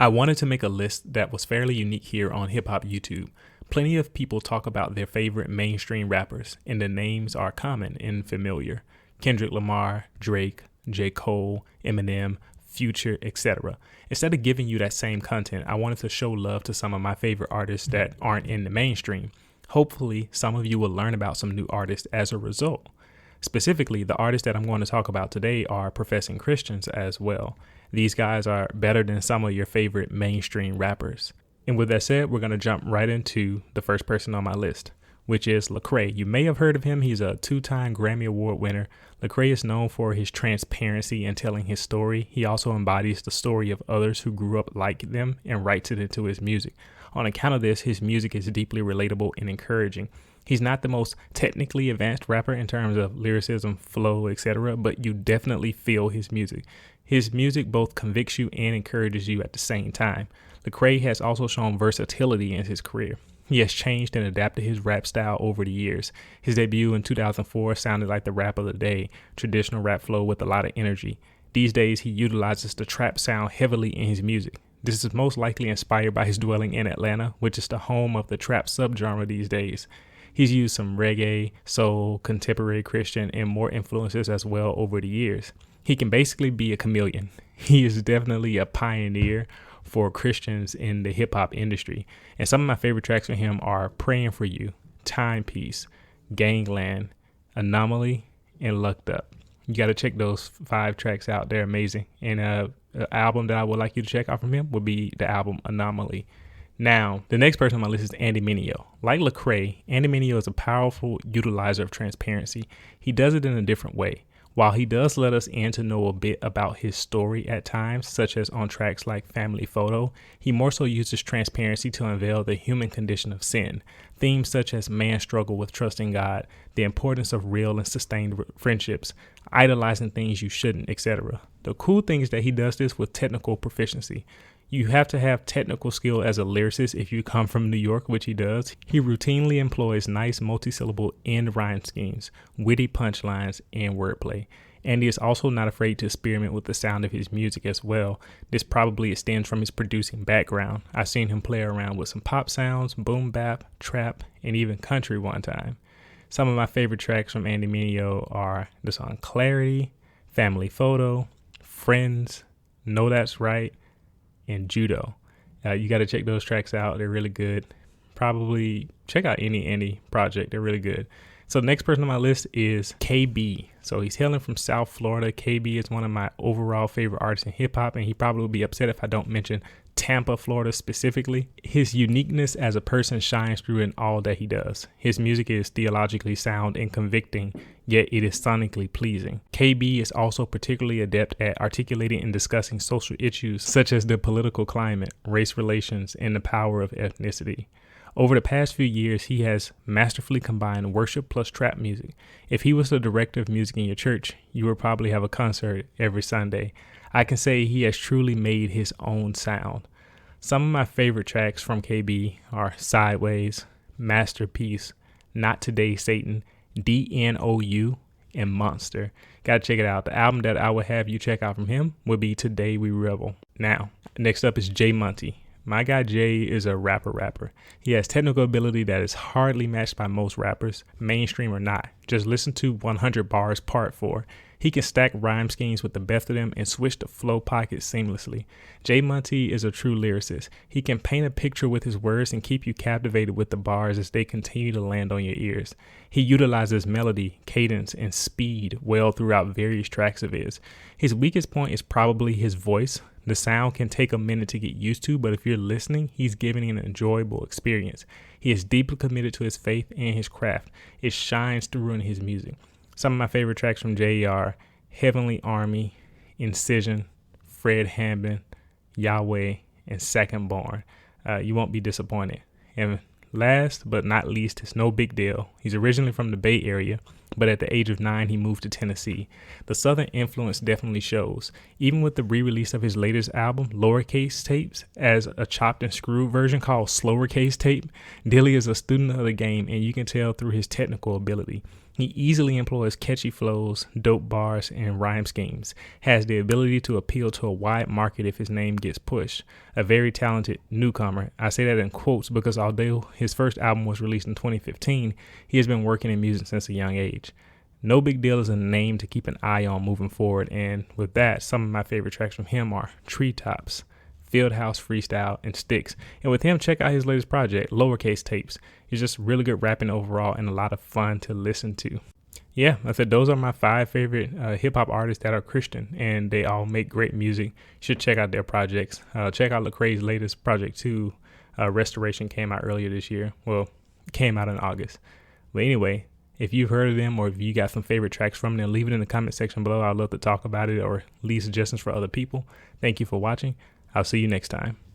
I wanted to make a list that was fairly unique here on hip hop YouTube. Plenty of people talk about their favorite mainstream rappers, and the names are common and familiar. Kendrick Lamar, Drake, J. Cole, Eminem, Future, etc. Instead of giving you that same content, I wanted to show love to some of my favorite artists that aren't in the mainstream. Hopefully, some of you will learn about some new artists as a result. Specifically, the artists that I'm going to talk about today are professing Christians as well. These guys are better than some of your favorite mainstream rappers. And with that said, we're going to jump right into the first person on my list, which is Lecrae. You may have heard of him. He's a 2-time Grammy Award winner. Lecrae is known for his transparency in telling his story. He also embodies the story of others who grew up like them and writes it into his music. On account of this, his music is deeply relatable and encouraging. He's not the most technically advanced rapper in terms of lyricism, flow, etc., but you definitely feel his music. His music both convicts you and encourages you at the same time. Lecrae has also shown versatility in his career. He has changed and adapted his rap style over the years. His debut in 2004 sounded like the rap of the day, traditional rap flow with a lot of energy. These days, he utilizes the trap sound heavily in his music. This is most likely inspired by his dwelling in Atlanta, which is the home of the trap subgenre these days. He's used some reggae, soul, contemporary Christian, and more influences as well over the years. He can basically be a chameleon. He is definitely a pioneer for Christians in the hip hop industry. And some of my favorite tracks from him are Praying for You, Timepiece, Gangland, Anomaly, and Lucked Up. You got to check those 5 tracks out. They're amazing. And an album that I would like you to check out from him would be the album Anomaly. Now, the next person on my list is Andy Minio. Like Lecrae, Andy Minio is a powerful utilizer of transparency. He does it in a different way. While he does let us in to know a bit about his story at times, such as on tracks like Family Photo, he more so uses transparency to unveil the human condition of sin. Themes such as man's struggle with trusting God, the importance of real and sustained friendships, idolizing things you shouldn't, etc. The cool thing is that he does this with technical proficiency. You have to have technical skill as a lyricist if you come from New York, which he does. He routinely employs nice multisyllable end rhyme schemes, witty punchlines, and wordplay. Andy is also not afraid to experiment with the sound of his music as well. This probably extends from his producing background. I've seen him play around with some pop sounds, boom bap, trap, and even country one time. Some of my favorite tracks from Andy Minio are the song Clarity, Family Photo, Friends, Know That's Right, and Judo. You got to check those tracks out. They're really good. Probably check out any Andy project. They're really good. So the next person on my list is KB. So he's hailing from South Florida. KB is one of my overall favorite artists in hip hop, and he probably will be upset if I don't mention Tampa, Florida specifically. His uniqueness as a person shines through in all that he does. His music is theologically sound and convicting, yet it is sonically pleasing. KB is also particularly adept at articulating and discussing social issues such as the political climate, race relations, and the power of ethnicity. Over the past few years, he has masterfully combined worship plus trap music. If he was the director of music in your church, you would probably have a concert every Sunday. I can say he has truly made his own sound. Some of my favorite tracks from KB are Sideways, Masterpiece, Not Today Satan, DNOU, and Monster. Gotta check it out. The album that I would have you check out from him would be Today We Revel. Now, next up is J. Monty. My guy Jay is a rapper. He has technical ability that is hardly matched by most rappers, mainstream or not. Just listen to 100 Bars Part 4. He can stack rhyme schemes with the best of them and switch the flow pockets seamlessly. J. Monty is a true lyricist. He can paint a picture with his words and keep you captivated with the bars as they continue to land on your ears. He utilizes melody, cadence, and speed well throughout various tracks of his. His weakest point is probably his voice. The sound can take a minute to get used to, but if you're listening, he's giving an enjoyable experience. He is deeply committed to his faith and his craft. It shines through in his music. Some of my favorite tracks from Jay are Heavenly Army, Incision, Fred Hammond, Yahweh, and Second Born. You won't be disappointed. And last but not least is No Big Deal. He's originally from the Bay Area, but at the age of 9, he moved to Tennessee. The Southern influence definitely shows. Even with the re-release of his latest album, Lowercase Tapes, as a chopped and screwed version called Slowercase Tape, Dilly is a student of the game, and you can tell through his technical ability. He easily employs catchy flows, dope bars, and rhyme schemes, has the ability to appeal to a wide market if his name gets pushed. A very talented newcomer. I say that in quotes because although his first album was released in 2015, he has been working in music since a young age. No Big Deal is a name to keep an eye on moving forward, and with that, some of my favorite tracks from him are Treetops, Fieldhouse Freestyle, and Sticks. And with him, check out his latest project, Lowercase Tapes. It's just really good rapping overall and a lot of fun to listen to. Yeah, I said those are my 5 favorite hip-hop artists that are Christian, and they all make great music. You should check out their projects. Check out Lecrae's latest project too. Restoration came out earlier this year. Well, it came out in August. But anyway, if you've heard of them or if you got some favorite tracks from them, leave it in the comment section below. I'd love to talk about it or leave suggestions for other people. Thank you for watching. I'll see you next time.